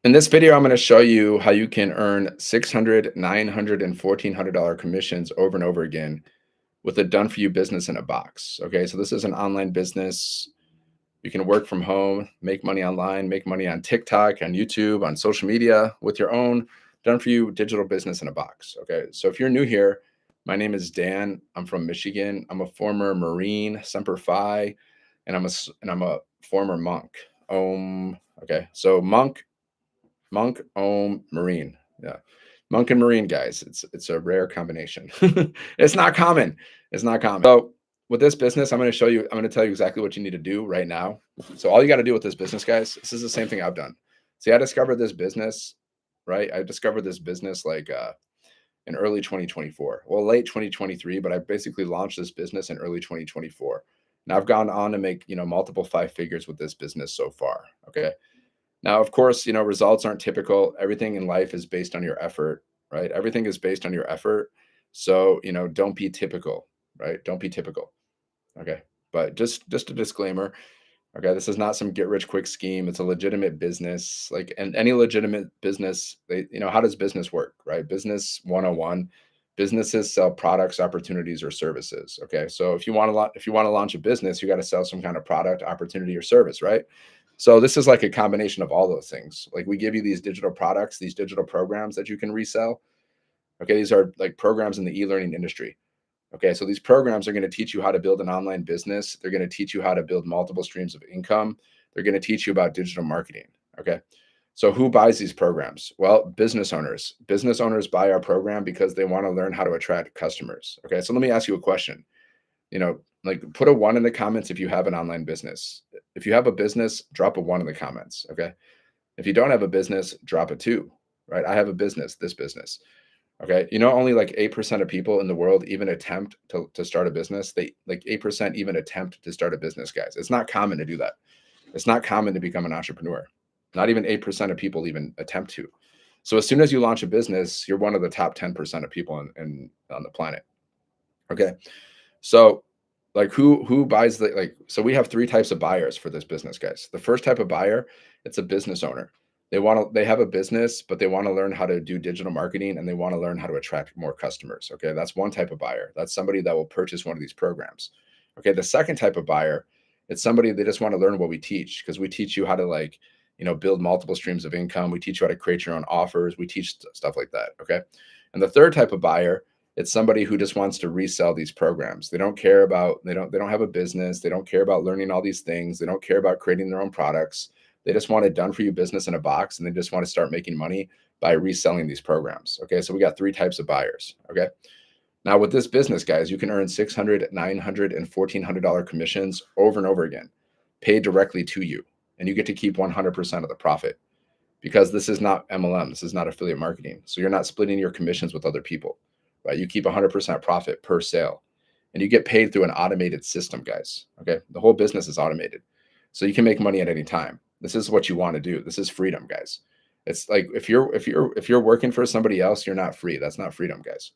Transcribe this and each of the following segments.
In this video, I'm going to show you how you can earn 600, 900, and $1,400 commissions over and over again with a done for you business in a box. Okay, so this is an online business. You can work from home, make money online, make money on TikTok, on YouTube, on social media with your own done for you digital business in a box. Okay, so if you're new here, my name is Dan. I'm from Michigan. I'm a former Marine, Semper Fi, and I'm a former monk. Okay, so Monk, Marine. Yeah. Monk and Marine, guys. It's a rare combination. It's not common. It's not common. So with this business, I'm going to tell you exactly what you need to do right now. So all you got to do with this business, guys, this is the same thing I've done. See, I discovered this business, right? I discovered this business in early 2024. Well, late 2023, but I basically launched this business in early 2024. Now I've gone on to make, multiple five figures with this business so far. Okay. Now, of course, results aren't typical. Everything in life is based on your effort, right? Everything is based on your effort. So, don't be typical, right? Don't be typical. Okay. But just a disclaimer. Okay. This is not some get rich quick scheme. It's a legitimate business. Like, and any legitimate business, how does business work, right? Business 101. Businesses sell products, opportunities, or services. Okay. So if you want to launch a business, you got to sell some kind of product, opportunity, or service, right? So this is like a combination of all those things. Like we give you these digital products, these digital programs that you can resell. Okay, these are like programs in the e-learning industry. Okay, so these programs are going to teach you how to build an online business. They're going to teach you how to build multiple streams of income. They're going to teach you about digital marketing. Okay, so who buys these programs? Well, business owners. Business owners buy our program because they want to learn how to attract customers. Okay, so let me ask you a question. Like put a one in the comments if you have an online business. If you have a business, drop a one in the comments. Okay. If you don't have a business, drop a two, right? I have a business, this business. Okay. Only like 8% of people in the world even attempt to start a business. They like 8% even attempt to start a business, guys. It's not common to do that. It's not common to become an entrepreneur. Not even 8% of people even attempt to. So as soon as you launch a business, you're one of the top 10% of people on the planet. Okay. So like who buys so we have three types of buyers for this business, guys. The first type of buyer, it's a business owner. They have a business, but they want to learn how to do digital marketing and they want to learn how to attract more customers. Okay. That's one type of buyer. That's somebody that will purchase one of these programs. Okay. The second type of buyer, it's somebody they just want to learn what we teach because we teach you how to build multiple streams of income. We teach you how to create your own offers. We teach stuff like that. Okay. And the third type of buyer, it's somebody who just wants to resell these programs. They don't have a business. They don't care about learning all these things. They don't care about creating their own products. They just want a done for you business in a box and they just want to start making money by reselling these programs. Okay. So we got three types of buyers. Okay. Now with this business, guys, you can earn 600, 900, and $1,400 commissions over and over again, paid directly to you. And you get to keep 100% of the profit because this is not MLM. This is not affiliate marketing. So you're not splitting your commissions with other people, right? You keep 100% profit per sale and you get paid through an automated system, guys. Okay. The whole business is automated. So you can make money at any time. This is what you want to do. This is freedom, guys. It's like if you're working for somebody else, you're not free. That's not freedom, guys.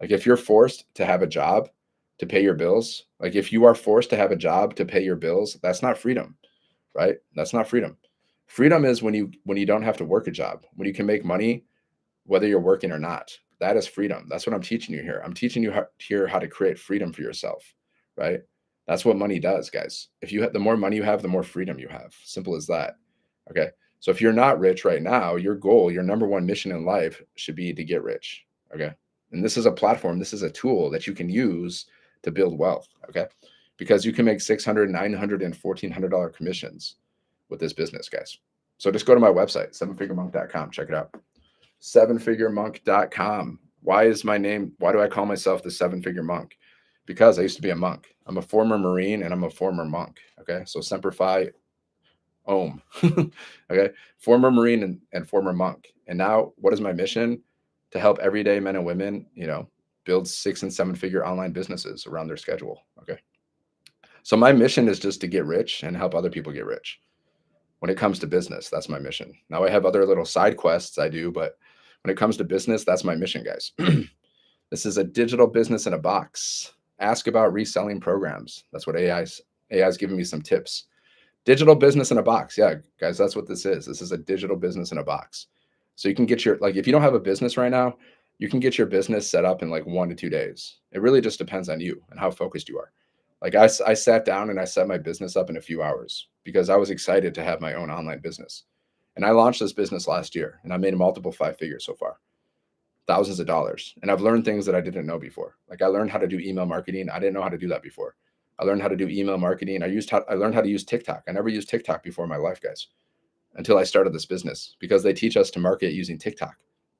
Like if you're forced to have a job to pay your bills, like if you are forced to have a job to pay your bills, that's not freedom, right? That's not freedom. Freedom is when you don't have to work a job, when you can make money whether you're working or not. That is freedom. That's what I'm teaching you here. I'm teaching you how to create freedom for yourself, right? That's what money does, guys. If you have the more money you have, the more freedom you have. Simple as that. Okay. So if you're not rich right now, your goal, your number one mission in life should be to get rich. Okay. And this is a platform, this is a tool that you can use to build wealth. Okay. Because you can make 600, 900, and $1,400 commissions with this business, guys. So just go to my website, sevenfiguremonk.com. Check it out. Sevenfiguremonk.com. Why do I call myself the seven figure monk? Because I used to be a monk. I'm a former Marine and I'm a former monk. Okay. So Semper Fi Om. Okay. Former Marine and former monk. And now what is my mission? To help everyday men and women, build 6 and 7 figure online businesses around their schedule. Okay. So my mission is just to get rich and help other people get rich. When it comes to business, that's my mission. Now I have other little side quests I do, but when it comes to business, that's my mission, guys. This is a digital business in a box. Ask about reselling programs. That's what AI is giving me some tips. Digital business in a box. Yeah, guys, that's what this is. This is a digital business in a box. So you can get your, like, if you don't have a business right now, you can get your business set up in like 1 to 2 days. It really just depends on you and how focused you are. Like I sat down and I set my business up in a few hours because I was excited to have my own online business. And I launched this business last year and I made multiple 5 figures so far, thousands of dollars. And I've learned things that I didn't know before. Like I learned how to do email marketing. I didn't know how to do that before. I learned how to do email marketing. I learned how to use TikTok. I never used TikTok before in my life, guys, until I started this business because they teach us to market using TikTok.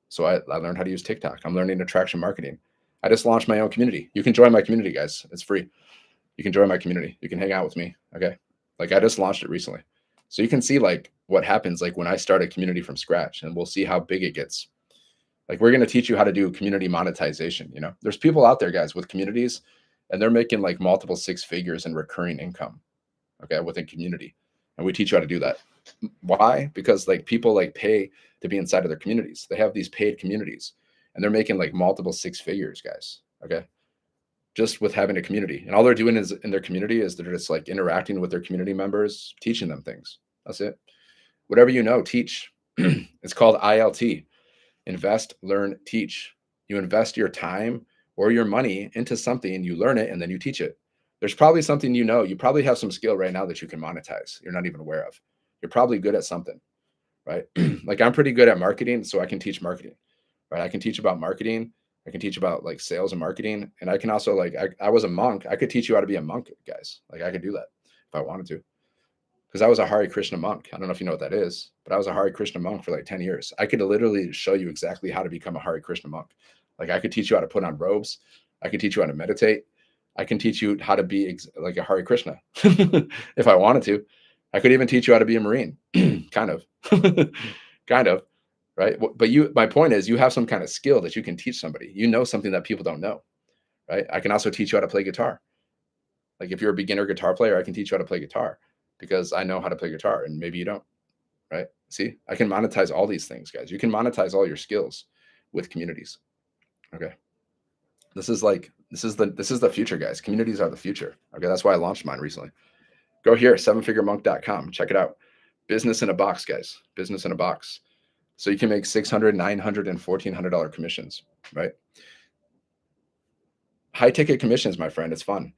So I learned how to use TikTok. I'm learning attraction marketing. I just launched my own community. You can join my community, guys. It's free. You can join my community. You can hang out with me. Okay. Like I just launched it recently. So you can see like what happens like when I start a community from scratch and we'll see how big it gets. Like we're going to teach you how to do community monetization. You know, there's people out there, guys, with communities and they're making like multiple 6 figures in recurring income. Okay. Within community. And we teach you how to do that. Why? Because like people like pay to be inside of their communities. They have these paid communities and they're making like multiple 6 figures, guys. Okay. Just with having a community. And all they're doing is in their community is they're just like interacting with their community members, teaching them things. That's it. Whatever you know, teach. It's called ILT. Invest, learn, teach. You invest your time or your money into something, you learn it, and then you teach it. There's probably something you know. You probably have some skill right now that you can monetize. You're not even aware of. You're probably good at something, right? Like I'm pretty good at marketing, so I can teach marketing, right? I can teach about marketing. I can teach about like sales and marketing. And I can also like I was a monk. I could teach you how to be a monk, guys. Like I could do that if I wanted to. Because I was a Hare Krishna monk. I don't know if you know what that is, but I was a Hare Krishna monk for like 10 years. I could literally show you exactly how to become a Hare Krishna monk. Like I could teach you how to put on robes. I could teach you how to meditate. I can teach you how to be like a Hare Krishna if I wanted to. I could even teach you how to be a Marine, kind of, kind of, right? But my point is, you have some kind of skill that you can teach somebody. You know something that people don't know, right? I can also teach you how to play guitar. Like if you're a beginner guitar player, I can teach you how to play guitar because I know how to play guitar and maybe you don't, right? See, I can monetize all these things, guys. You can monetize all your skills with communities. Okay. This is the future, guys. Communities are the future. Okay. That's why I launched mine recently. Go here, sevenfiguremonk.com. Check it out. Business in a box, guys. Business in a box. So you can make $600, $900, and $1,400 commissions, right? High ticket commissions, my friend. It's fun.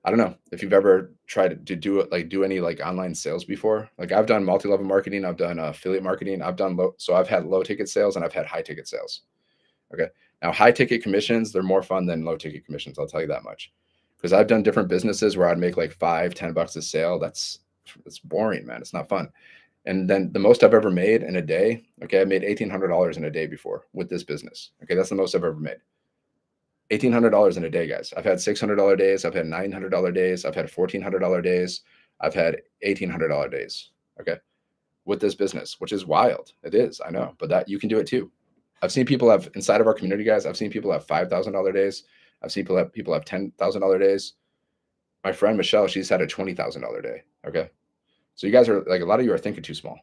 I don't know if you've ever tried to do it, like do any like online sales before. Like I've done multi-level marketing, I've done affiliate marketing, I've done so I've had low ticket sales and I've had high ticket sales. Okay. Now high ticket commissions, they're more fun than low ticket commissions. I'll tell you that much. Because I've done different businesses where I'd make like 5, $10 a sale. That's boring, man. It's not fun. And then the most I've ever made in a day, okay, I made $1,800 in a day before with this business. Okay, that's the most I've ever made. $1,800 in a day, guys. I've had $600 days. I've had $900 days. I've had $1,400 days. I've had $1,800 days. Okay, with this business, which is wild. It is, I know, but that you can do it too. I've seen people have inside of our community, guys. I've seen people have $5,000 days. I've seen people have $10,000 days. My friend Michelle, she's had a $20,000 day. Okay, so you guys are like a lot of you are thinking too small.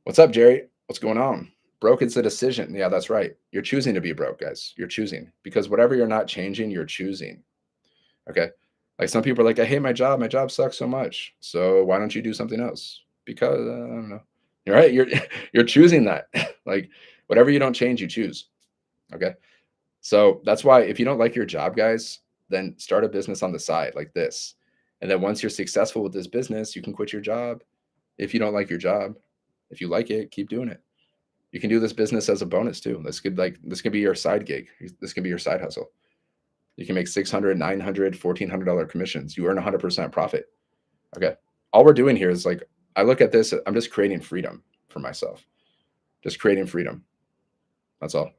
What's up, Jerry? What's going on? Broke is a decision. Yeah, that's right. You're choosing to be broke, guys. You're choosing because whatever you're not changing, you're choosing. Okay. Like some people are like, I hate my job. My job sucks so much. So why don't you do something else? Because I don't know. You're right. You're you're choosing that. Like whatever you don't change, you choose. Okay. So that's why if you don't like your job, guys, then start a business on the side like this. And then once you're successful with this business, you can quit your job. If you don't like your job, if you like it, keep doing it. You can do this business as a bonus too. This could be your side gig. This could be your side hustle. You can make 600, 900, $1,400 commissions. You earn 100% profit. Okay. All we're doing here is like, I look at this, I'm just creating freedom for myself. Just creating freedom. That's all.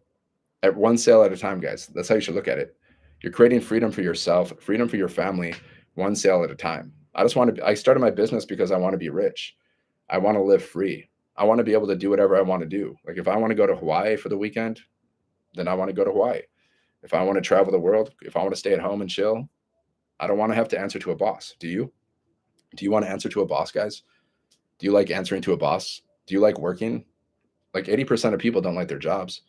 At one sale at a time, guys. That's how you should look at it. You're creating freedom for yourself, freedom for your family, one sale at a time. I started my business because I want to be rich. I want to live free. I want to be able to do whatever I want to do. Like if I want to go to Hawaii for the weekend, then I want to go to Hawaii. If I want to travel the world, if I want to stay at home and chill, I don't want to have to answer to a boss. Do you? Do you want to answer to a boss, guys? Do you like answering to a boss? Do you like working? Like 80% of people don't like their jobs.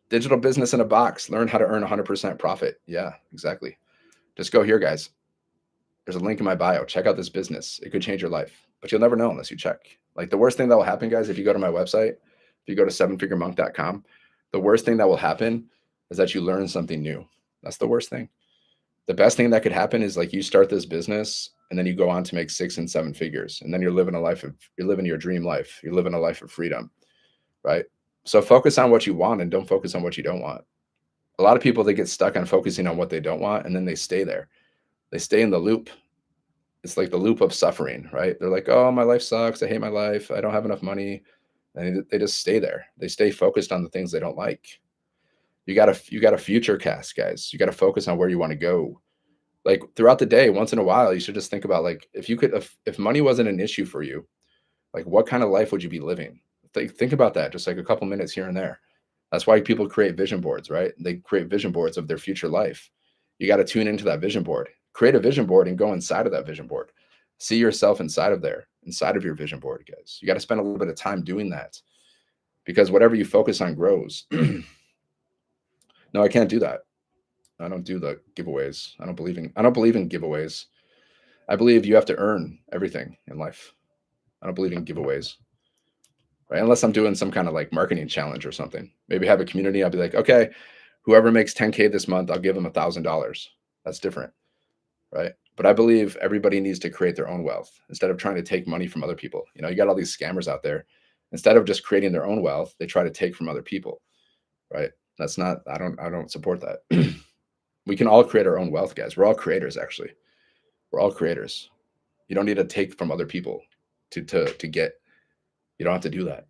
Digital business in a box. Learn how to earn 100% profit. Yeah, exactly. Just go here, guys. There's a link in my bio. Check out this business. It could change your life. but you'll never know unless you check. Like the worst thing that will happen, guys, if you go to my website, if you go to sevenfiguremonk.com, the worst thing that will happen is that you learn something new. That's the worst thing. The best thing that could happen is like you start this business and then you go on to make 6 and 7 figures. And then you're living your dream life. You're living a life of freedom, right? So focus on what you want and don't focus on what you don't want. A lot of people, they get stuck on focusing on what they don't want and then they stay there. They stay in the loop. It's like the loop of suffering, right? They're like, oh, my life sucks. I hate my life. I don't have enough money. And they just stay there. They stay focused on the things they don't like. You got to future cast, guys. You got to focus on where you want to go. Like throughout the day, once in a while, you should just think about like if money wasn't an issue for you, like what kind of life would you be living? Think about that just like a couple minutes here and there. That's why people create vision boards, right? They create vision boards of their future life. You got to tune into that vision board. Create a vision board and go inside of that vision board. See yourself inside of there, inside of your vision board, guys. You got to spend a little bit of time doing that because whatever you focus on grows. No, I can't do that. I don't do the giveaways. I don't believe in giveaways. I believe you have to earn everything in life. I don't believe in giveaways, right? Unless I'm doing some kind of like marketing challenge or something. Maybe have a community. I'll be like, okay, whoever makes 10K this month, I'll give them $1,000. That's different, right? But I believe everybody needs to create their own wealth instead of trying to take money from other people. You got all these scammers out there. Instead of just creating their own wealth, they try to take from other people, right? That's not. I don't support that. We can all create our own wealth, guys. We're all creators, actually. We're all creators. You don't need to take from other people to get. You don't have to do that.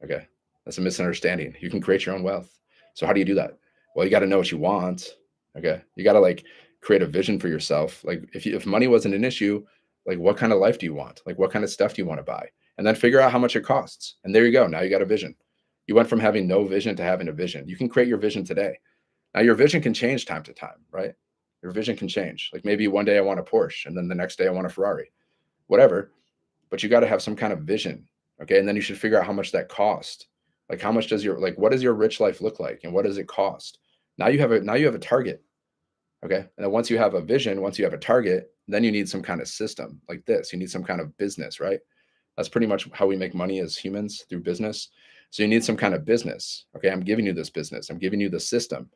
Okay, that's a misunderstanding. You can create your own wealth. So how do you do that? Well, you got to know what you want. Okay, you got to like create a vision for yourself. Like if money wasn't an issue, like what kind of life do you want? Like what kind of stuff do you want to buy? And then figure out how much it costs. And there you go. Now you got a vision. You went from having no vision to having a vision. You can create your vision today. Now your vision can change time to time, right? Your vision can change. Like maybe one day I want a Porsche and then the next day I want a Ferrari, whatever. But you got to have some kind of vision. Okay. And then you should figure out how much that cost. Like how much does what does your rich life look like and what does it cost? Now you have a target. Okay. And then once you have a vision, once you have a target, then you need some kind of system like this. You need some kind of business, right? That's pretty much how we make money as humans through business. So you need some kind of business. Okay. I'm giving you this business. I'm giving you the system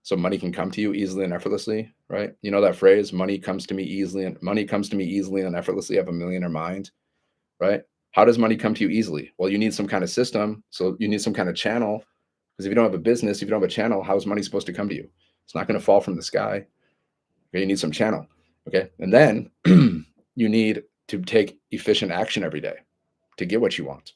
so money can come to you easily and effortlessly, right? You know that phrase, money comes to me easily and effortlessly. I have a millionaire mind, right? How does money come to you easily? Well, you need some kind of system. So you need some kind of channel. Because if you don't have a business, if you don't have a channel, how is money supposed to come to you? It's not going to fall from the sky. Okay, you need some channel. Okay. And then you need to take efficient action every day to get what you want.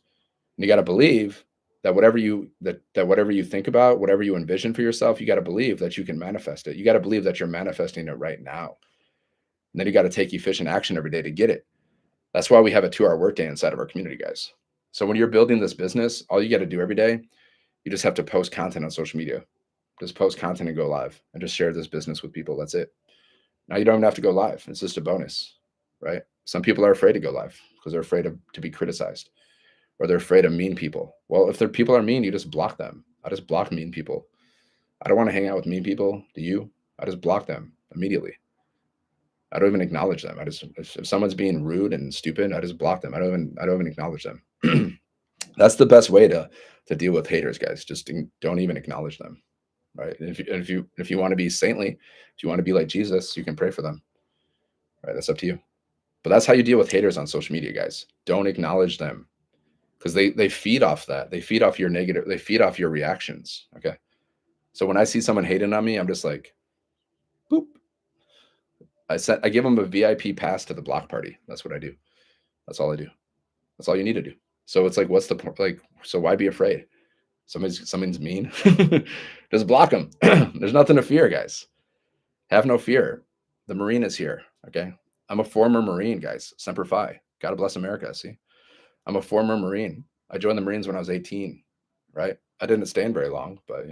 And you got to believe that whatever you think about, whatever you envision for yourself, you got to believe that you can manifest it. You got to believe that you're manifesting it right now. And then you got to take efficient action every day to get it. That's why we have a 2-hour workday inside of our community, guys. So when you're building this business, all you got to do every day, you just have to post content on social media. Just post content and go live and just share this business with people. That's it. Now you don't even have to go live. It's just a bonus, right? Some people are afraid to go live because they're afraid to be criticized or they're afraid of mean people. Well, if their people are mean, you just block them. I just block mean people. I don't want to hang out with mean people. Do you? I just block them immediately. I don't even acknowledge them. If someone's being rude and stupid, I just block them. I don't even acknowledge them. That's the best way to deal with haters, guys. Just don't even acknowledge them, right? And if you want to be saintly, if you want to be like Jesus, you can pray for them, right? That's up to you. But that's how you deal with haters on social media, guys. Don't acknowledge them because they feed off that. They feed off your negative. They feed off your reactions. Okay. So when I see someone hating on me, I'm just like, boop. I give them a VIP pass to the block party. That's what I do. That's all I do. That's all you need to do. So it's like, what's the point? Like, so why be afraid? Somebody's mean. Just block them. There's nothing to fear, guys. Have no fear. The Marine is here. Okay. I'm a former Marine, guys. Semper Fi. God bless America. See, I'm a former Marine. I joined the Marines when I was 18. Right. I didn't stay in very long, but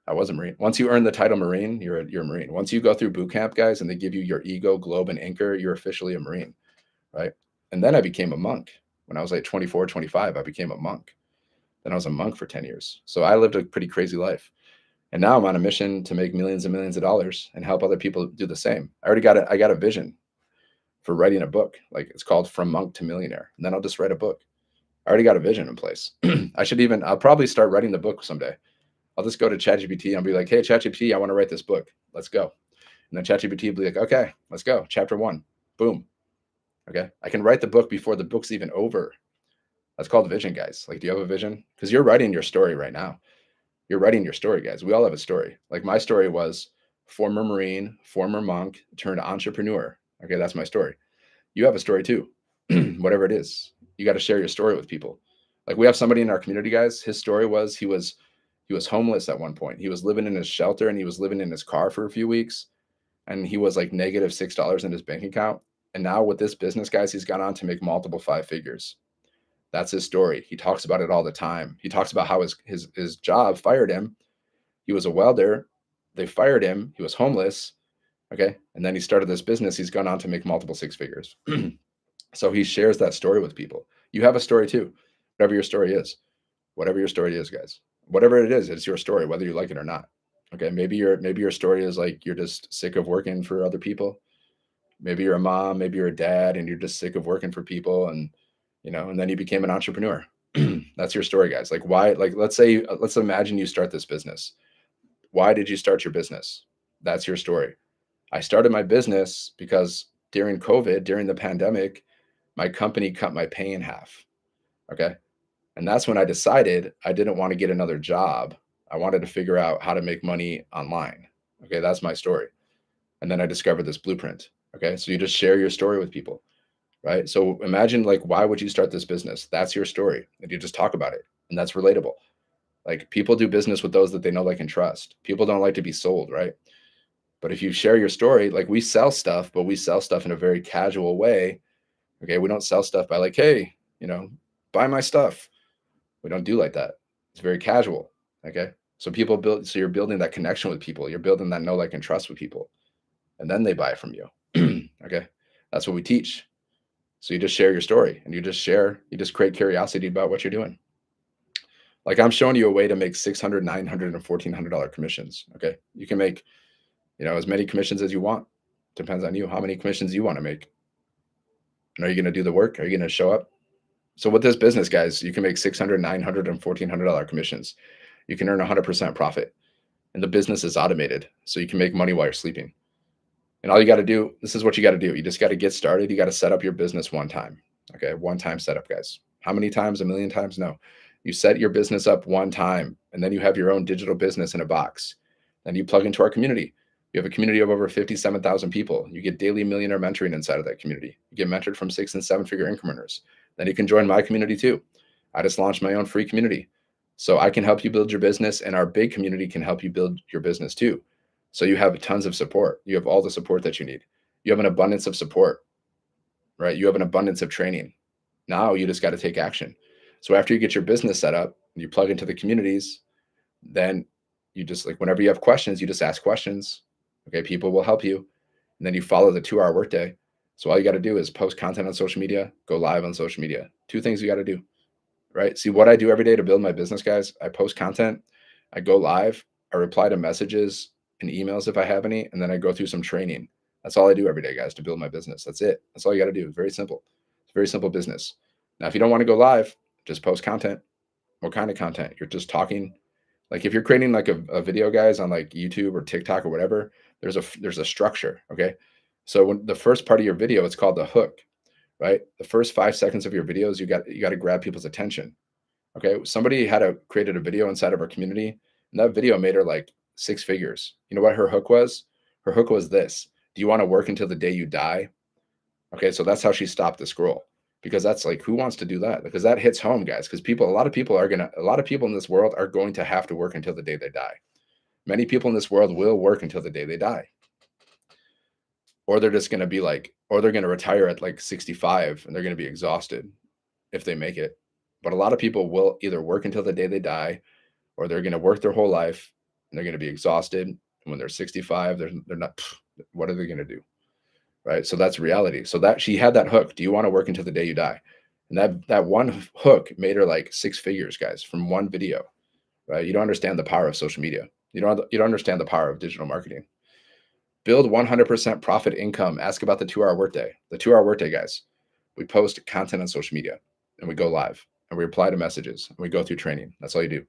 I was a Marine. Once you earn the title Marine, you're a Marine. Once you go through boot camp, guys, and they give you your ego, globe, and anchor, you're officially a Marine. Right. And then I became a monk. When I was like 24, 25, I became a monk. Then I was a monk for 10 years. So I lived a pretty crazy life. And now I'm on a mission to make millions and millions of dollars and help other people do the same. I got a vision for writing a book. Like it's called From Monk to Millionaire. And then I'll just write a book. I already got a vision in place. I'll probably start writing the book someday. I'll just go to ChatGPT and I'll be like, hey, ChatGPT, I want to write this book. Let's go. And then ChatGPT will be like, okay, let's go. Chapter one. Boom. Okay. I can write the book before the book's even over. That's called vision, guys. Like, do you have a vision? Because you're writing your story right now. You're writing your story, guys. We all have a story. Like my story was former Marine, former monk, turned entrepreneur. Okay, that's my story. You have a story too. Whatever it is, you got to share your story with people. Like we have somebody in our community, guys. His story was he was homeless at one point. He was living in his shelter and he was living in his car for a few weeks, and he was like -$6 in his bank account. And now with this business, guys, he's gone on to make multiple five figures. That's his story. He talks about it all the time. He talks about how his job fired him. He was a welder. They fired him. He was homeless. Okay. And then he started this business. He's gone on to make multiple six figures. So he shares that story with people. You have a story too, whatever your story is. Whatever your story is, guys. Whatever it is, it's your story, whether you like it or not. Okay. Maybe your story is like you're just sick of working for other people. Maybe you're a mom, maybe you're a dad, and you're just sick of working for people, and and then you became an entrepreneur. That's your story, guys. Like why? Like let's imagine you start this business. Why did you start your business? That's your story. I started my business because during COVID, during the pandemic, my company cut my pay in half. Okay. And that's when I decided I didn't want to get another job. I wanted to figure out how to make money online. Okay. That's my story. And then I discovered this blueprint. Okay. So you just share your story with people, right? So imagine, like, why would you start this business? That's your story. And you just talk about it. And that's relatable. Like people do business with those that they know, like, and trust. People don't like to be sold, right? But if you share your story, like we sell stuff, but we sell stuff in a very casual way. Okay. We don't sell stuff by like, hey, buy my stuff. We don't do like that. It's very casual. Okay. So you're building that connection with people. You're building that know, like, and trust with people. And then they buy from you. Okay. That's what we teach. So you just share your story and you just create curiosity about what you're doing. Like I'm showing you a way to make 600, 900, and $1,400 commissions. Okay. You can make, as many commissions as you want. Depends on you, how many commissions you want to make. And are you going to do the work? Are you going to show up? So with this business, guys, you can make 600, 900, and $1,400 commissions. You can earn 100% profit, and the business is automated. So you can make money while you're sleeping. And all you got to do, this is what you got to do. You just got to get started. You got to set up your business one time. Okay. One time setup, guys. How many times? A million times? No. You set your business up one time, and then you have your own digital business in a box. Then you plug into our community. We have a community of over 57,000 people. You get daily millionaire mentoring inside of that community. You get mentored from 6 and 7 figure income earners. Then you can join my community too. I just launched my own free community. So I can help you build your business, and our big community can help you build your business too. So you have tons of support. You have all the support that you need. You have an abundance of support, right? You have an abundance of training. Now you just got to take action. So after you get your business set up, you plug into the communities, then you just, like, whenever you have questions, you just ask questions. Okay. People will help you. And then you follow the 2-hour workday. So all you got to do is post content on social media, go live on social media. Two things you got to do, right? See what I do every day to build my business, guys. I post content, I go live, I reply to messages and emails if I have any, and then I go through some training. That's all I do every day, guys, to build my business. That's it. That's all you got to do. It's very simple. It's a very simple business. Now, if you don't want to go live, just post content. What kind of content? You're just talking. Like if you're creating like a video, guys, on like YouTube or TikTok or whatever, there's a structure. Okay. So when the first part of your video, it's called the hook, right? The first 5 seconds of your videos, you got to grab people's attention. Okay. Somebody created a video inside of our community, and that video made her like 6 figures. You know what her hook was? Her hook was this: do you want to work until the day you die? Okay. So that's how she stopped the scroll, because that's like, who wants to do that? Because that hits home, guys. Because a lot of people in this world are going to have to work until the day they die. Many people in this world will work until the day they die. Or they're just going to be like, or they're going to retire at like 65 and they're going to be exhausted if they make it. But a lot of people will either work until the day they die, or they're going to work their whole life and they're going to be exhausted. And when they're 65, they're not, what are they going to do? Right. So that's reality. So that she had that hook. Do you want to work until the day you die? And that one hook made her like 6 figures, guys, from one video. Right. You don't understand the power of social media. You don't understand the power of digital marketing. Build 100% profit income. Ask about the 2 hour workday. The 2 hour workday, guys. We post content on social media and we go live and we reply to messages and we go through training. That's all you do.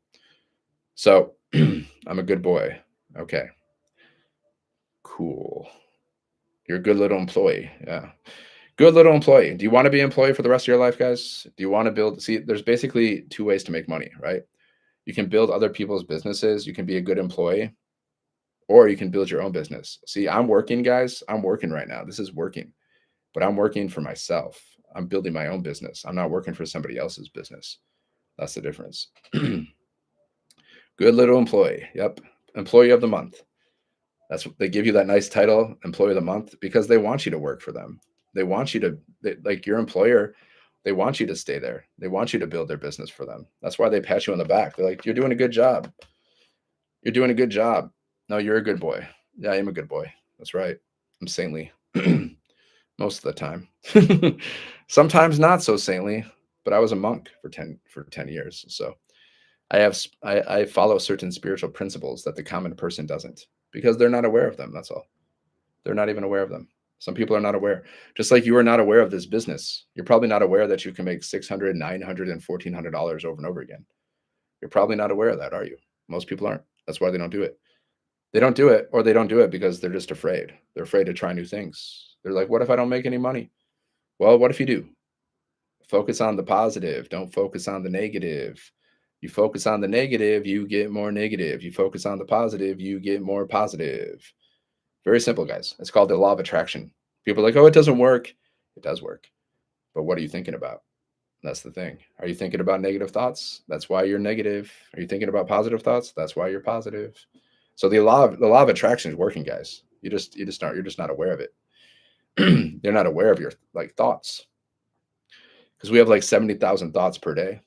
So I'm a good boy. Okay, cool. You're a good little employee. Yeah. Good little employee. Do you want to be an employee for the rest of your life, guys? Do you want to build? See, there's basically two ways to make money, right? You can build other people's businesses. You can be a good employee, or you can build your own business. See, I'm working, guys. I'm working right now. This is working, but I'm working for myself. I'm building my own business. I'm not working for somebody else's business. That's the difference. Good little employee. Yep. Employee of the month. That's what they give you, that nice title, employee of the month, because they want you to work for them. They want you to, like your employer, they want you to stay there. They want you to build their business for them. That's why they pat you on the back. They're like, you're doing a good job. You're doing a good job. No, you're a good boy. Yeah, I am a good boy. That's right. I'm saintly most of the time. Sometimes not so saintly, but I was a monk for 10 years. So I follow certain spiritual principles that the common person doesn't, because they're not aware of them. That's all. They're not even aware of them. Some people are not aware. Just like you are not aware of this business. You're probably not aware that you can make 600, 900, and $1,400 over and over again. You're probably not aware of that, are you? Most people aren't. That's why they don't do it. They don't do it, or they don't do it because they're just afraid. They're afraid to try new things. They're like, what if I don't make any money? Well, what if you do? Focus on the positive. Don't focus on the negative. You focus on the negative, you get more negative. You focus on the positive, you get more positive. Very simple, guys. It's called the law of attraction. People are like, oh, it doesn't work. It does work. But what are you thinking about? That's the thing. Are you thinking about negative thoughts? That's why you're negative. Are you thinking about positive thoughts? That's why you're positive. So the law of attraction is working, guys. You just aren't, you're just not aware of it. You're not aware of your like thoughts, because we have like 70,000 thoughts per day.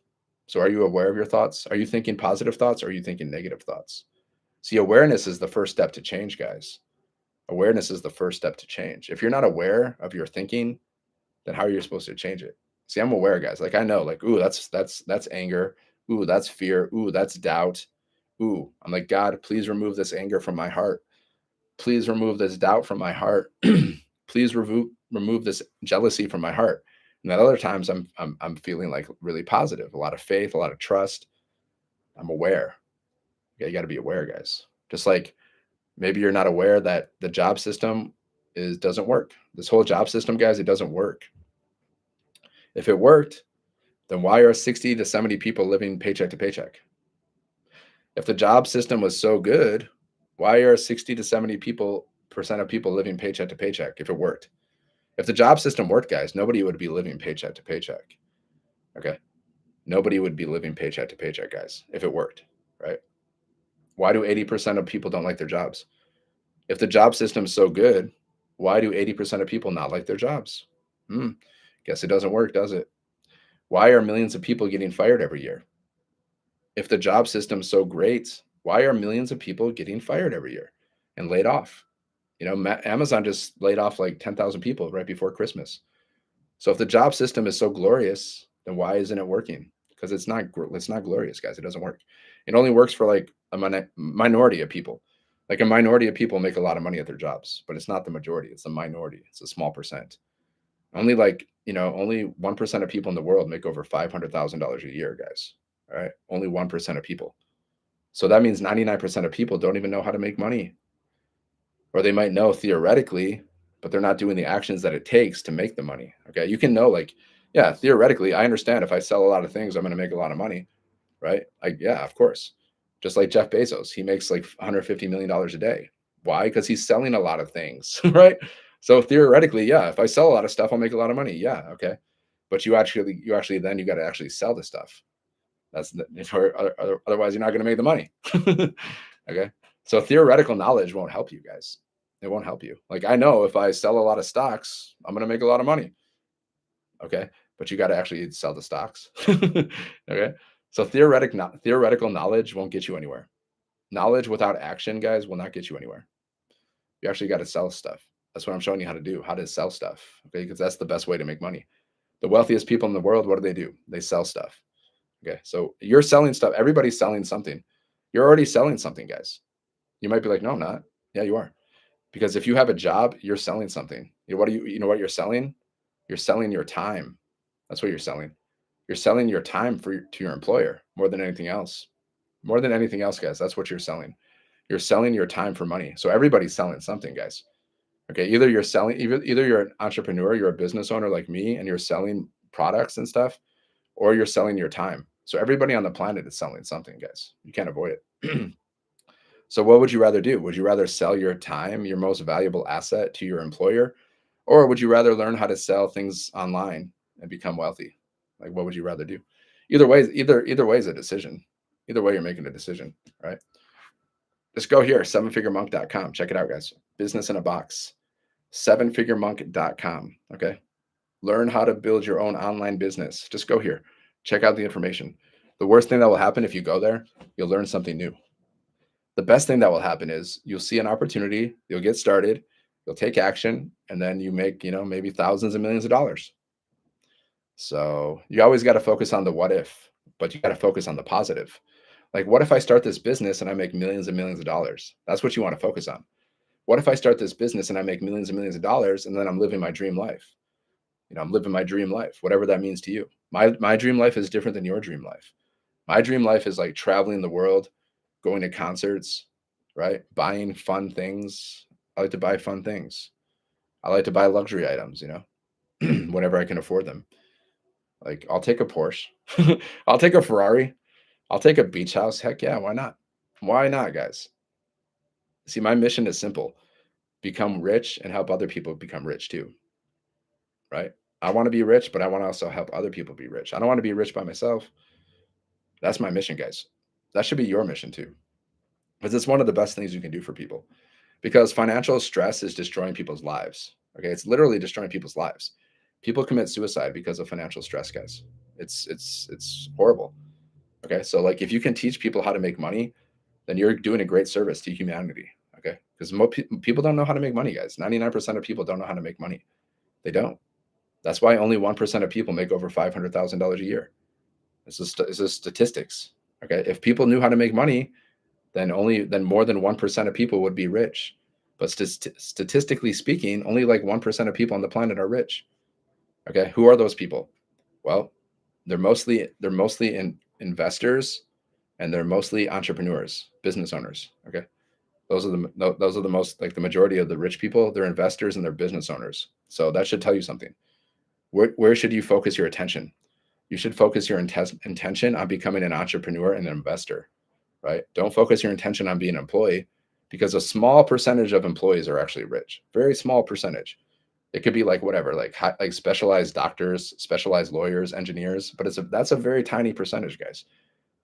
So are you aware of your thoughts? Are you thinking positive thoughts, or are you thinking negative thoughts? See, awareness is the first step to change, guys. Awareness is the first step to change. If you're not aware of your thinking, then how are you supposed to change it? See, I'm aware, guys. Like I know, like, ooh, that's anger. Ooh, that's fear. Ooh, that's doubt. Ooh, I'm like, God, please remove this anger from my heart. Please remove this doubt from my heart. Please remove this jealousy from my heart. And at other times I'm feeling like really positive, a lot of faith, a lot of trust. I'm aware. Yeah, you got to be aware, guys. Just like maybe you're not aware that the job system is doesn't work. This whole job system, guys, it doesn't work. If it worked, then why are 60 to 70 people living paycheck to paycheck? If the job system was so good, why are 60 to 70 people percent of people living paycheck to paycheck if it worked? If the job system worked, guys, nobody would be living paycheck to paycheck. Okay? Nobody would be living paycheck to paycheck, guys, if it worked, right? Why do 80% of people don't like their jobs? If the job system's so good, why do 80% of people not like their jobs? Hmm. Guess it doesn't work, does it? Why are millions of people getting fired every year? If the job system's so great, why are millions of people getting fired every year and laid off? Amazon just laid off like 10,000 people right before Christmas. So if the job system is so glorious, then why isn't it working? Because it's not glorious, guys. It doesn't work. It only works for like a minority of people. Like a minority of people make a lot of money at their jobs, but it's not the majority. It's the minority. It's a small percent. Only 1% of people in the world make over $500,000 a year, guys. All right, only 1% of people. So that means 99% of people don't even know how to make money, or they might know theoretically, but they're not doing the actions that it takes to make the money. Okay. You can know, like, yeah, theoretically, I understand if I sell a lot of things, I'm going to make a lot of money. Right. Like, yeah, of course. Just like Jeff Bezos, he makes like $150 million a day. Why? Because he's selling a lot of things. Right. So theoretically, yeah, if I sell a lot of stuff, I'll make a lot of money. Yeah. Okay. But then you got to actually sell the stuff. That's otherwise you're not going to make the money. Okay. So theoretical knowledge won't help you, guys. It won't help you. Like I know if I sell a lot of stocks, I'm going to make a lot of money. Okay. But you got to actually sell the stocks. Okay. So theoretical knowledge won't get you anywhere. Knowledge without action, guys, will not get you anywhere. You actually got to sell stuff. That's what I'm showing you how to do, how to sell stuff. Okay. Because that's the best way to make money. The wealthiest people in the world, what do? They sell stuff. Okay. So you're selling stuff. Everybody's selling something. You're already selling something, guys. You might be like, no, I'm not. Yeah, you are. Because if you have a job, you're selling something. You know what you're selling? You're selling your time. That's what you're selling. You're selling your time to your employer more than anything else. More than anything else, guys. That's what you're selling. You're selling your time for money. So everybody's selling something, guys. Okay, either you're an entrepreneur, you're a business owner like me, and you're selling products and stuff, or you're selling your time. So everybody on the planet is selling something, guys. You can't avoid it. So what would you rather do? Would you rather sell your time, your most valuable asset, to your employer, or would you rather learn how to sell things online and become wealthy? Like, what would you rather do? Either way is a decision. Either way, you're making a decision, right? Just go here, sevenfiguremonk.com. Check it out, guys. Business in a box. Sevenfiguremonk.com. Okay. Learn how to build your own online business. Just go here. Check out the information. The worst thing that will happen if you go there, you'll learn something new. The best thing that will happen is you'll see an opportunity, you'll get started, you'll take action, and then you make, maybe thousands and millions of dollars. So you always got to focus on the what if, but you got to focus on the positive. Like, what if I start this business and I make millions and millions of dollars? That's what you want to focus on. What if I start this business and I make millions and millions of dollars and then I'm living my dream life? I'm living my dream life, whatever that means to you. My dream life is different than your dream life. My dream life is like traveling the world, going to concerts, right? Buying fun things. I like to buy fun things. I like to buy luxury items, whenever I can afford them. Like, I'll take a Porsche. I'll take a Ferrari. I'll take a beach house. Heck yeah, why not? Why not, guys? See, my mission is simple: become rich and help other people become rich too, right? I want to be rich, but I want to also help other people be rich. I don't want to be rich by myself. That's my mission, guys. That should be your mission too, because it's one of the best things you can do for people. Because financial stress is destroying people's lives. Okay, it's literally destroying people's lives. People commit suicide because of financial stress, guys. It's horrible. Okay, so like if you can teach people how to make money, then you're doing a great service to humanity. Okay, because people don't know how to make money, guys. 99% of people don't know how to make money. They don't. That's why only 1% of people make over $500,000 a year. This is statistics. Okay, if people knew how to make money, then more than 1% of people would be rich. But statistically speaking, only like 1% of people on the planet are rich. Okay, who are those people? Well, they're mostly investors, and they're mostly entrepreneurs, business owners. Okay, those are the most, like, the majority of the rich people. They're investors and they're business owners. So that should tell you something. Where should you focus your attention? You should focus your intention on becoming an entrepreneur and an investor, right? Don't focus your intention on being an employee, because a small percentage of employees are actually rich. Very small percentage. It could be like whatever, like specialized doctors, specialized lawyers, engineers, but that's a very tiny percentage, guys.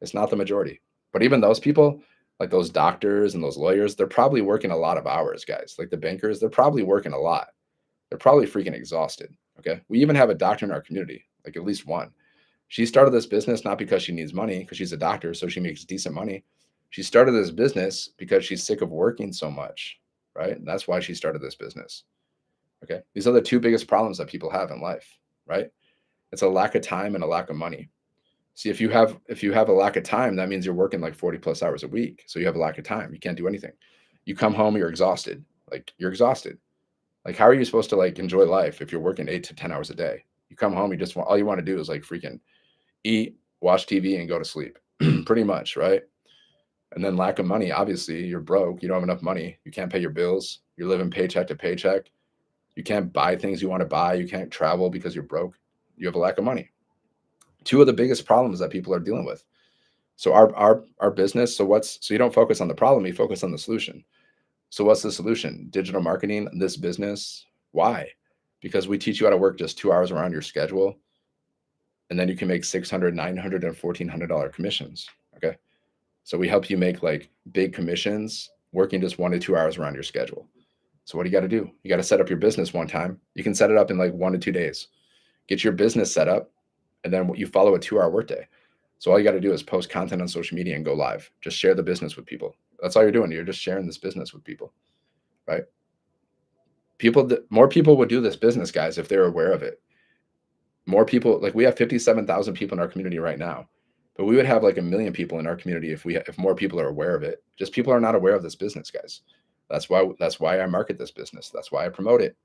It's not the majority. But even those people, like those doctors and those lawyers, they're probably working a lot of hours, guys. Like the bankers, they're probably working a lot. They're probably freaking exhausted. Okay. We even have a doctor in our community, like at least one. She started this business not because she needs money, because she's a doctor, so she makes decent money. She started this business because she's sick of working so much, right? And that's why she started this business. Okay. These are the two biggest problems that people have in life, right? It's a lack of time and a lack of money. See, if you have a lack of time, that means you're working like 40 plus hours a week. So you have a lack of time. You can't do anything. You come home, you're exhausted. Like, you're exhausted. Like, how are you supposed to like enjoy life if you're working 8 to 10 hours a day? You come home, all you want to do is like freaking eat, watch TV, and go to sleep. Pretty much, right? And then lack of money. Obviously, you're broke. You don't have enough money. You can't pay your bills. You're living paycheck to paycheck. You can't buy things you want to buy. You can't travel because you're broke. You have a lack of money. Two of the biggest problems that people are dealing with. So our business. So you don't focus on the problem. You focus on the solution. So what's the solution? Digital marketing. This business. Why? Because we teach you how to work just 2 hours around your schedule, and then you can make 600, 900, and $1,400 commissions. Okay. So we help you make like big commissions working just 1 to 2 hours around your schedule. So what do you got to do? You got to set up your business one time. You can set it up in like 1 to 2 days. Get your business set up, and then you follow a 2 hour workday. So all you got to do is post content on social media and go live. Just share the business with people. That's all you're doing. You're just sharing this business with people, right? More people would do this business, guys, if they're aware of it. More people, like we have 57,000 people in our community right now, but we would have like 1 million people in our community if more people are aware of it. Just people are not aware of this business, guys. That's why I market this business. That's why I promote it,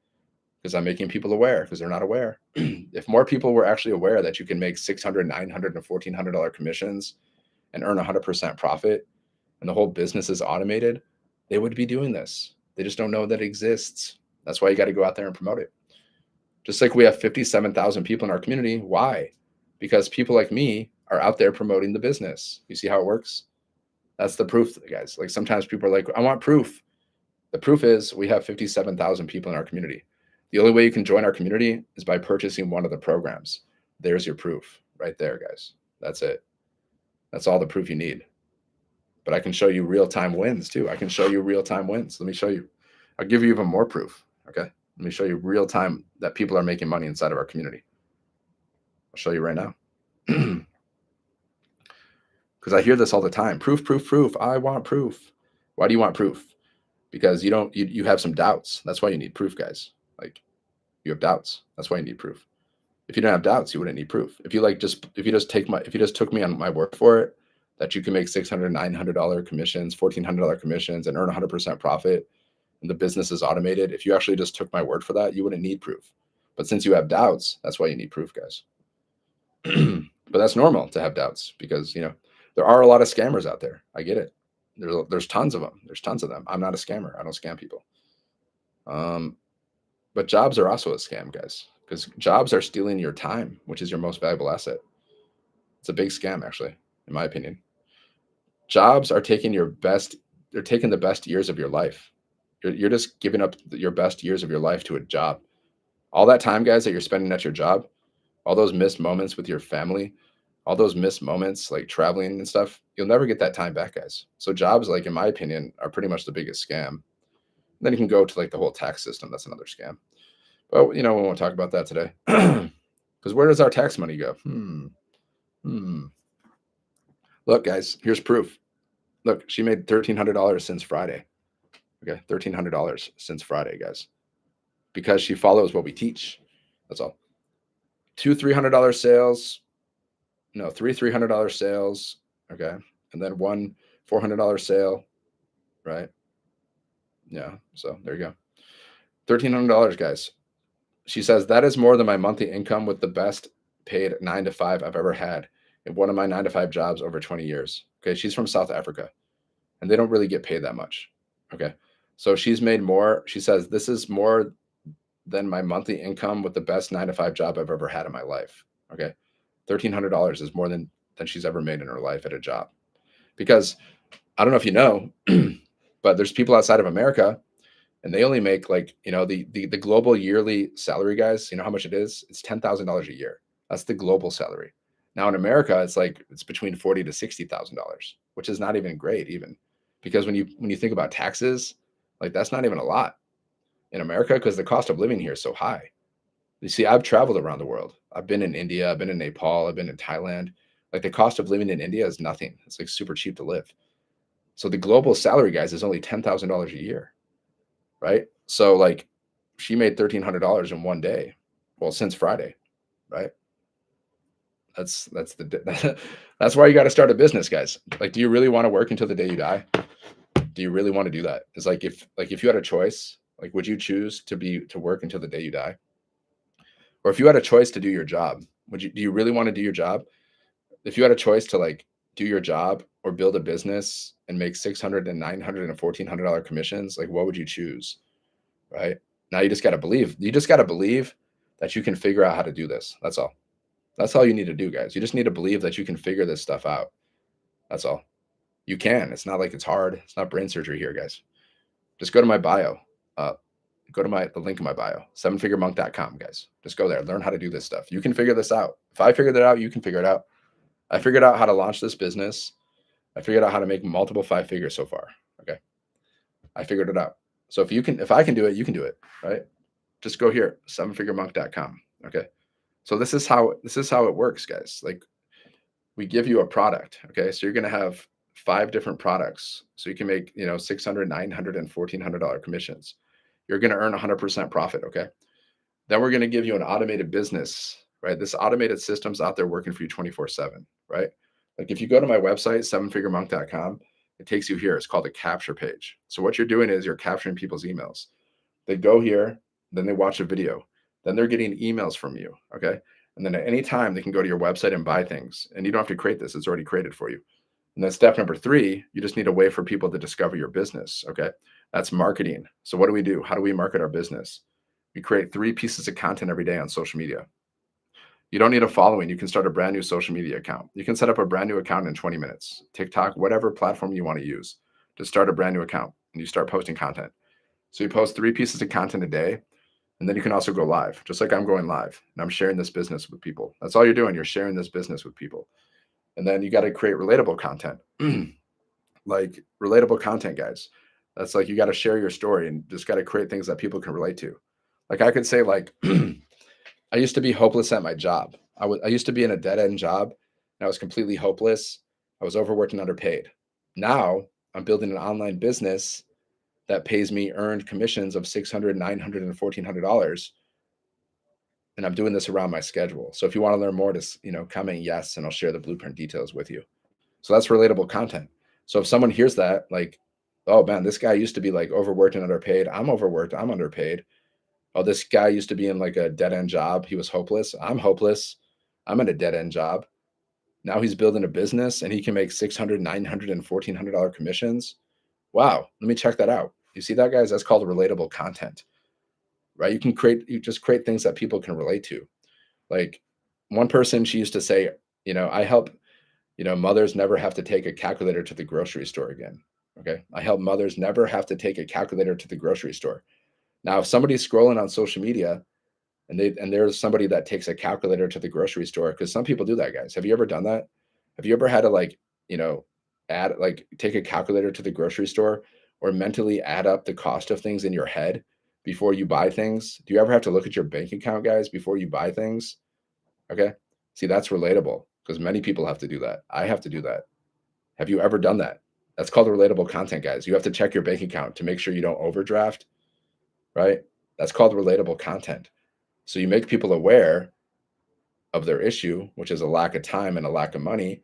because I'm making people aware, because they're not aware. If more people were actually aware that you can make 600, 900, and $1,400 commissions and earn 100% profit, and the whole business is automated, they would be doing this. They just don't know that it exists. That's why you got to go out there and promote it. Just like we have 57,000 people in our community. Why? Because people like me are out there promoting the business. You see how it works? That's the proof, guys. Like sometimes people are like, I want proof. The proof is we have 57,000 people in our community. The only way you can join our community is by purchasing one of the programs. There's your proof right there, guys. That's it. That's all the proof you need. But I can show you real-time wins too. I can show you real-time wins. Let me show you. I'll give you even more proof. Okay. Let me show you real-time that people are making money inside of our community. I'll show you right now. Because I hear this all the time. Proof, proof, proof. I want proof. Why do you want proof? Because you have some doubts. That's why you need proof, guys. Like you have doubts. That's why you need proof. If you don't have doubts, you wouldn't need proof. If you just took me on my word for it, that you can make $600, $900 commissions, $1,400 commissions, and earn 100% profit, and the business is automated. If you actually just took my word for that, you wouldn't need proof. But since you have doubts, that's why you need proof, guys. But that's normal to have doubts, because there are a lot of scammers out there. I get it. There's tons of them. There's tons of them. I'm not a scammer. I don't scam people. But jobs are also a scam, guys, because jobs are stealing your time, which is your most valuable asset. It's a big scam, actually, in my opinion. Jobs are taking they're taking the best years of your life. You're just giving up your best years of your life to a job. All that time, guys, that you're spending at your job, all those missed moments with your family, all those missed moments like traveling and stuff, you'll never get that time back, guys. So jobs, like in my opinion, are pretty much the biggest scam. Then you can go to like the whole tax system. That's another scam. But we won't talk about that today. Because where does our tax money go? Look, guys, here's proof. Look, she made $1,300 since Friday. Okay, $1,300 since Friday, guys, because she follows what we teach. That's all. Two $300 sales. No, three $300 sales. Okay, and then one $400 sale. Right. Yeah. So there you go. $1,300, guys. She says that is more than my monthly income with the best paid 9 to 5 I've ever had in one of my 9 to 5 jobs over 20 years. Okay, she's from South Africa, and they don't really get paid that much. Okay, so she's made more. She says this is more than my monthly income with the best 9 to 5 job I've ever had in my life. Okay, $1,300 is more than she's ever made in her life at a job. Because I don't know if you know, but there's people outside of America, and they only make like the global yearly salary, guys. You know how much it is? It's $10,000 a year. That's the global salary. Now in America, it's between $40,000 to $60,000, which is not even great, even because when you think about taxes, like that's not even a lot in America, because the cost of living here is so high. You see, I've traveled around the world. I've been in India, I've been in Nepal, I've been in Thailand. Like the cost of living in India is nothing. It's like super cheap to live. So the global salary, guys, is only $10,000 a year, right? So like she made $1,300 in one day. Well, since Friday, right? That's that's why you got to start a business, guys. Like, do you really want to work until the day you die? Do you really want to do that? It's like if you had a choice, like would you choose to work until the day you die? Or if you had a choice to do your job, do you really want to do your job? If you had a choice to like do your job or build a business and make 600 and 900 and $1,400 commissions, like what would you choose? Right? Now you just got to believe. You just got to believe that you can figure out how to do this. That's all. That's all you need to do, guys. You just need to believe that you can figure this stuff out. That's all. You can. It's not like it's hard. It's not brain surgery here, guys. Just go to my bio. Go to the link in my bio, sevenfiguremonk.com, guys. Just go there. Learn how to do this stuff. You can figure this out. If I figured it out, you can figure it out. I figured out how to launch this business. I figured out how to make multiple 5 figures so far. Okay. I figured it out. So if I can do it, you can do it, right? Just go here, sevenfiguremonk.com. Okay. So this is how it works, guys. Like we give you a product. Okay. So you're going to have 5 different products. So you can make, $600, $900, and $1,400 commissions. You're going to earn 100% profit. Okay. Then we're going to give you an automated business, right? This automated system's out there working for you 24/7, right? Like if you go to my website, sevenfiguremonk.com, It takes you here. It's called a capture page. So what you're doing is you're capturing people's emails. They go here, then they watch a video, then they're getting emails from you. Okay. And then at any time they can go to your website and buy things. And you don't have to create this, it's already created for you. And then step number three, you just need a way for people to discover your business. Okay. That's marketing. So what do we do? How do we market our business? We create 3 pieces of content every day on social media. You don't need a following. You can start a brand new social media account. You can set up a brand new account in 20 minutes. TikTok, whatever platform you want to use to start a brand new account, and you start posting content. So you post 3 pieces of content a day, and then you can also go live, just like I'm going live and I'm sharing this business with people. That's all you're doing. You're sharing this business with people. And then you got to create relatable content, like relatable content, guys. That's like you got to share your story and just got to create things that people can relate to. Like I could say, like, I used to be hopeless at my job. I used to be in a dead end job and I was completely hopeless. I was overworked and underpaid. Now I'm building an online business that pays me earned commissions of 600, 900, and $1,400. And I'm doing this around my schedule. So if you want to learn more, just, comment yes, and I'll share the blueprint details with you. So that's relatable content. So if someone hears that, like, oh man, this guy used to be like overworked and underpaid. I'm overworked. I'm underpaid. Oh, this guy used to be in like a dead end job. He was hopeless. I'm hopeless. I'm in a dead end job. Now he's building a business and he can make 600, 900, and $1,400 commissions. Wow. Let me check that out. You see that, guys? That's called relatable content, right? You just create things that people can relate to. Like one person, she used to say, I help, mothers never have to take a calculator to the grocery store again. Okay. I help mothers never have to take a calculator to the grocery store. Now, if somebody's scrolling on social media and there's somebody that takes a calculator to the grocery store, because some people do that, guys. Have you ever done that? Have you ever had to you know, take a calculator to the grocery store or mentally add up the cost of things in your head before you buy things? Do you ever have to look at your bank account, guys, before you buy things? Okay. See, that's relatable because many people have to do that. I have to do that. Have you ever done that? That's called relatable content, guys. You have to check your bank account to make sure you don't overdraft, right? That's called relatable content. So you make people aware of their issue, which is a lack of time and a lack of money,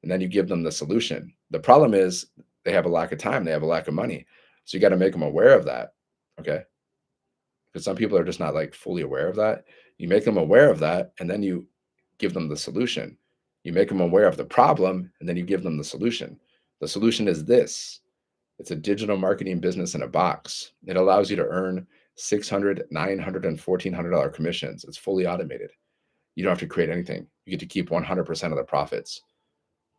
and then you give them the solution. The problem is they have a lack of time, they have a lack of money. So you got to make them aware of that. Okay. Because some people are just not like fully aware of that. You make them aware of that, and then you give them the solution. You make them aware of the problem, and then you give them the solution. The solution is this. It's a digital marketing business in a box. It allows you to earn 600, 900, and $1,400 commissions. It's fully automated. You don't have to create anything. You get to keep 100% of the profits.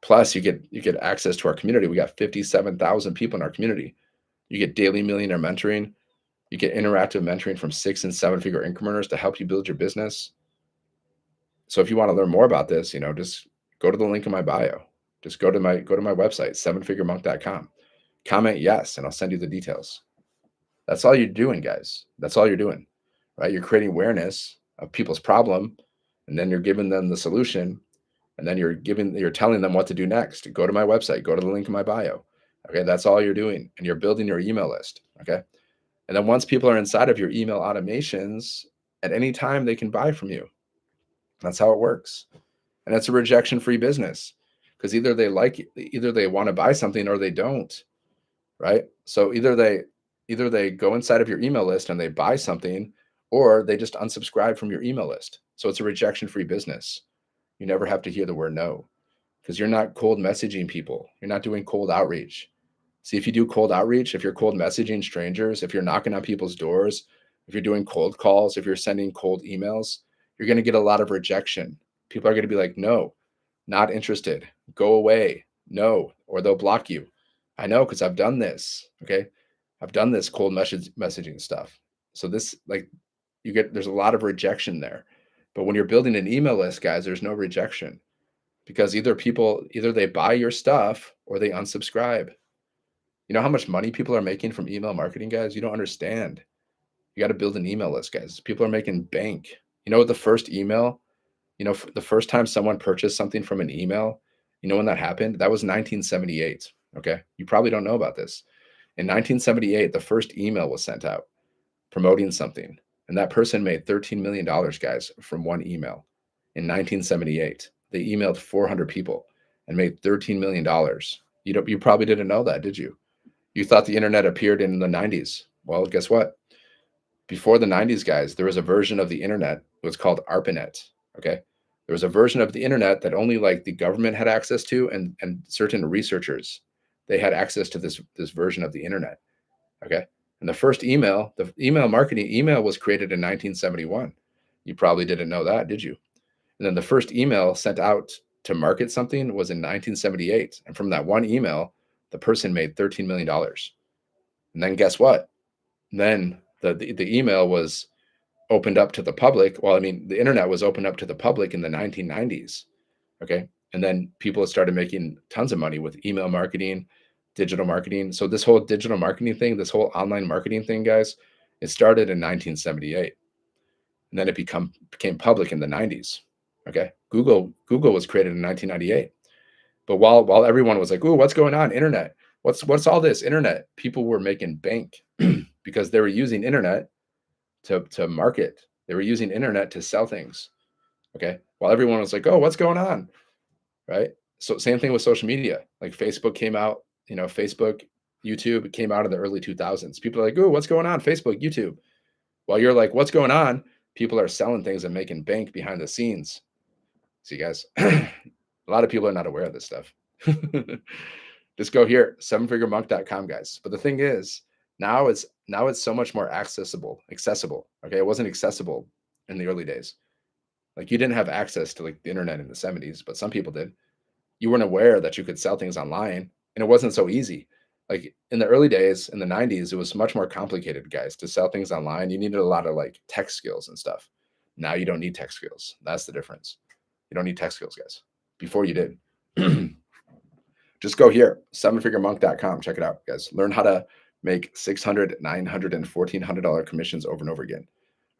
Plus, you get access to our community. We got 57,000 people in our community. You get daily millionaire mentoring. You get interactive mentoring from 6 and 7-figure incrementers to help you build your business. So if you want to learn more about this, just go to the link in my bio. Just go to my website, 7figuremonk.com. Comment yes, and I'll send you the details. That's all you're doing, guys. That's all you're doing, right? You're creating awareness of people's problem, and then you're giving them the solution, and then you're telling them what to do next. Go to my website, go to the link in my bio. Okay, that's all you're doing, and you're building your email list. Okay, and then once people are inside of your email automations, at any time they can buy from you. That's how it works, and it's a rejection-free business because either they want to buy something or they don't. Right? So either they go inside of your email list and they buy something, or they just unsubscribe from your email list. So it's a rejection-free business. You never have to hear the word no because you're not cold messaging people. You're not doing cold outreach. See, if you do cold outreach, if you're cold messaging strangers, if you're knocking on people's doors, if you're doing cold calls, if you're sending cold emails, you're going to get a lot of rejection. People are going to be like, no, not interested, go away, no, or they'll block you. I know because I've done this. Okay. I've done this cold messaging stuff. So there's a lot of rejection there. But when you're building an email list, guys, there's no rejection because either they buy your stuff or they unsubscribe. You know how much money people are making from email marketing, guys? You don't understand. You got to build an email list, guys. People are making bank. The first email, the first time someone purchased something from an email, when that happened? That was 1978. Okay. You probably don't know about this. In 1978, the first email was sent out promoting something. And that person made $13 million, guys, from one email in 1978. They emailed 400 people and made $13 million. You probably didn't know that, did you? You thought the internet appeared in the 90s. Well, guess what? Before the 90s, guys, there was a version of the internet. It was called ARPANET. Okay. There was a version of the internet that only like the government had access to, and certain researchers. They had access to this version of the internet. Okay. And the email marketing email was created in 1971. You probably didn't know that, did you? And then the first email sent out to market something was in 1978. And from that one email, the person made $13 million. And then guess what? Then the email was opened up to the public. Well, I mean, the internet was opened up to the public in the 1990s. Okay. And then people started making tons of money with email marketing, digital marketing. So this whole digital marketing thing, this whole online marketing thing, guys, it started in 1978. And then it became public in the 90s. Okay. Google was created in 1998. But while everyone was like, "Ooh, what's going on? Internet. What's all this internet?" People were making bank because they were using internet to market. They were using internet to sell things. Okay. While everyone was like, "Oh, what's going on?" Right? So same thing with social media. Like Facebook came out, Facebook, YouTube came out in the early 2000s. People are like, "Ooh, what's going on? Facebook, YouTube." While you're like, "What's going on?" People are selling things and making bank behind the scenes. See, guys, a lot of people are not aware of this stuff. Just go here, sevenfiguremonk.com, guys. But the thing is, now it's so much more accessible. Okay. It wasn't accessible in the early days. Like you didn't have access to like the internet in the 70s, but some people did. You weren't aware that you could sell things online, and it wasn't so easy. Like in the early days in the 90s, it was much more complicated, guys, to sell things online. You needed a lot of like tech skills and stuff. Now you don't need tech skills. That's the difference. You don't need tech skills, guys. Before you did. Just go here, sevenfiguremonk.com. Check it out, guys. Learn how to make 600, 900, and $1,400 commissions over and over again.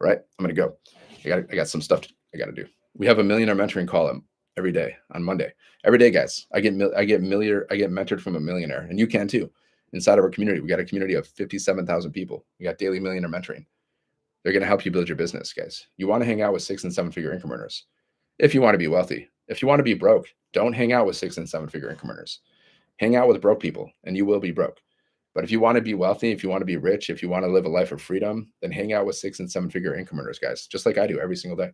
All right, I'm gonna go. I got some stuff I got to do. We have a millionaire mentoring call every day on Monday. Every day, guys. I get mentored from a millionaire, and you can too. Inside of our community, we got a community of 57,000 people. We got daily millionaire mentoring. They're gonna help you build your business, guys. You want to hang out with 6 and 7 figure income earners if you want to be wealthy. If you want to be broke, don't hang out with 6 and 7 figure income earners. Hang out with broke people, and you will be broke. But if you want to be wealthy, if you want to be rich, if you want to live a life of freedom, then hang out with 6 and 7 figure income earners, guys, just like I do every single day.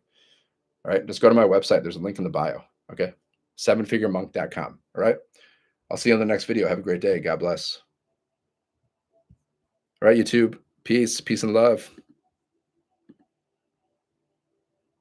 All right. Just go to my website. There's a link in the bio. Okay. Sevenfiguremonk.com. All right. I'll see you on the next video. Have a great day. God bless. All right, YouTube. Peace and love.